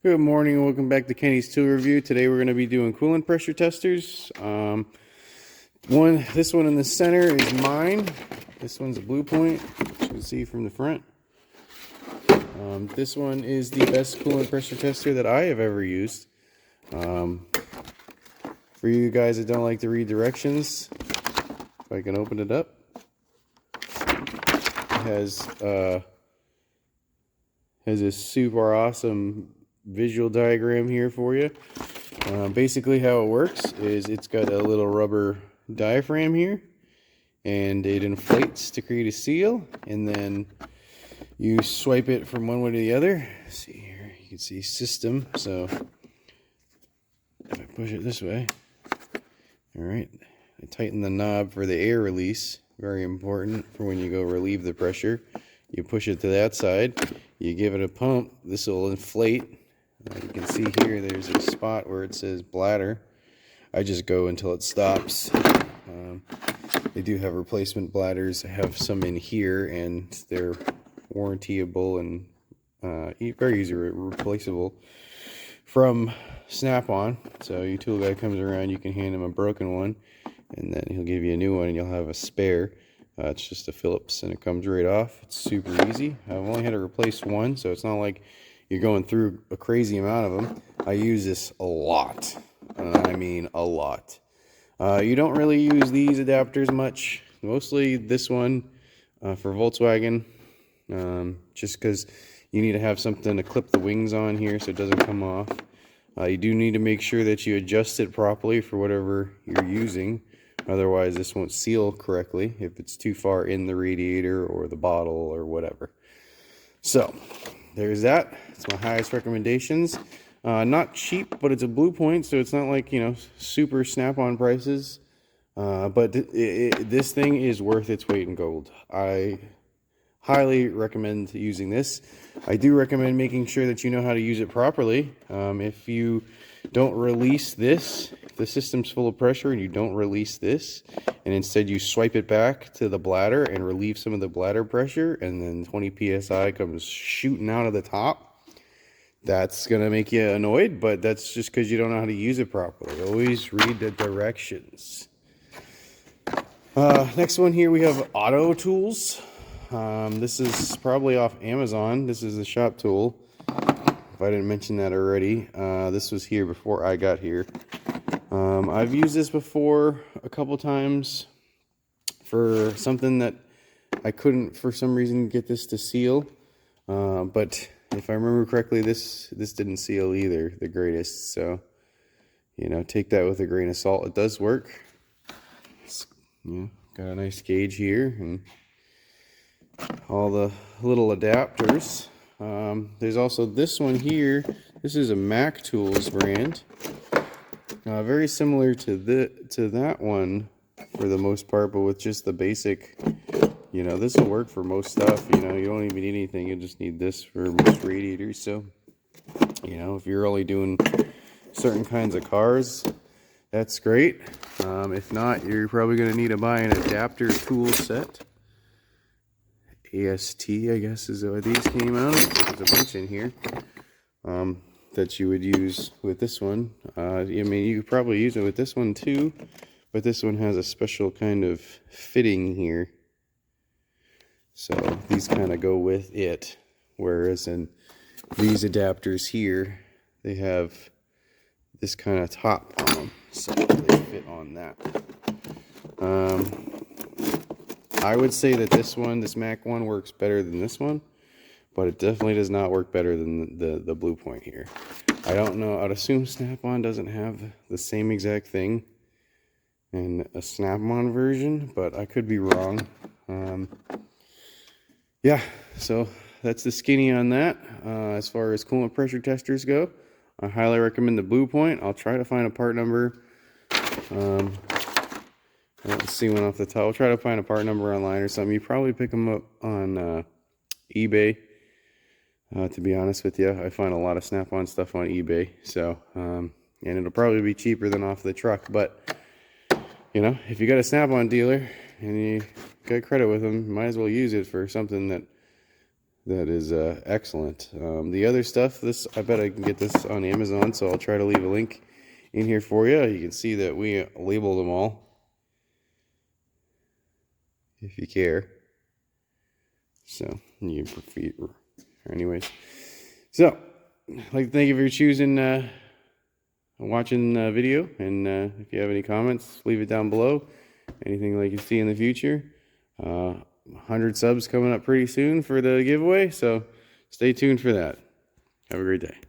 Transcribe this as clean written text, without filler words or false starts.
Good morning and welcome back to Kenny's Tool Review. Today we're going to be doing coolant pressure testers. This one in the center is mine. This one's a Blue Point, as you can see from the front. This one is the best coolant pressure tester that I have ever used. For you guys that don't like to read directions, if I can open it up, it has this super awesome visual diagram here for you. Basically how it works is it's got a little rubber diaphragm here and it inflates to create a seal, and then you swipe it from one way to the other. Let's see here, you can see system. So if I push it this way, all right, I tighten the knob for the air release, very important for when you go relieve the pressure. You push it to that side, you give it a pump, this will inflate. You can see here there's a spot where it says bladder. I just go until it stops. They do have replacement bladders. I have some in here and they're warrantyable and very easy replaceable from Snap-on. So your tool guy comes around, you can hand him a broken one and then he'll give you a new one and you'll have a spare. It's just a Phillips and it comes right off. It's super easy. I've only had to replace one, so it's not like you're going through a crazy amount of them. I use this a lot. I mean a lot. You don't really use these adapters much. Mostly this one for Volkswagen, just because you need to have something to clip the wings on here so it doesn't come off. You do need to make sure that you adjust it properly for whatever you're using. Otherwise this won't seal correctly if it's too far in the radiator or the bottle or whatever. So there's that. It's my highest recommendations. Not cheap, but it's a Blue Point, so it's not like, you know, super Snap-on prices. But this thing is worth its weight in gold. I highly recommend using this. I do recommend making sure that you know how to use it properly. If you don't release this, if the system's full of pressure and you don't release this, and instead you swipe it back to the bladder and relieve some of the bladder pressure, and then 20 psi comes shooting out of the top, that's going to make you annoyed, but that's just because you don't know how to use it properly. Always read the directions. Next one here we have Auto Tools. This is probably off Amazon. This is the shop tool, if I didn't mention that already. This was here before I got here. I've used this before a couple times for something that I couldn't for some reason get this to seal, but if I remember correctly, this didn't seal either the greatest, so you know, take that with a grain of salt. It does work. It's, you know, got a nice gauge here and all the little adapters. There's also this one here. This is a Mac Tools brand, very similar to that one for the most part, but with just the basic. You know, this will work for most stuff. You know, you don't even need anything. You just need this for most radiators. So, you know, if you're only doing certain kinds of cars, that's great. If not, you're probably going to need to buy an adapter tool set. AST, I guess, is what these came out of. There's a bunch in here that you would use with this one. I mean, you could probably use it with this one too, but this one has a special kind of fitting here. So these kind of go with it, whereas in these adapters here, they have this kind of top on them, so they fit on that. I would say that this Mac one, works better than this one, but it definitely does not work better than the Blue Point here. I don't know, I'd assume Snap-on doesn't have the same exact thing in a Snap-on version, but I could be wrong. Yeah, so that's the skinny on that. As far as coolant pressure testers go, I highly recommend the Blue Point. I'll try to find a part number. I don't see one off the top. I'll try to find a part number online or something. You probably pick them up on eBay. To be honest with you, I find a lot of Snap-on stuff on eBay. So, and it'll probably be cheaper than off the truck. But, you know, if you got a Snap-on dealer and you got credit with them, you might as well use it for something that that is excellent. The other stuff, I bet I can get this on Amazon, so I'll try to leave a link in here for you. You can see that we labeled them all, if you care. So, you can anyways. So, I'd like to thank you for choosing watching the video, and if you have any comments, leave it down below. Anything like you see in the future. 100 subs coming up pretty soon for the giveaway, so stay tuned for that. Have a great day.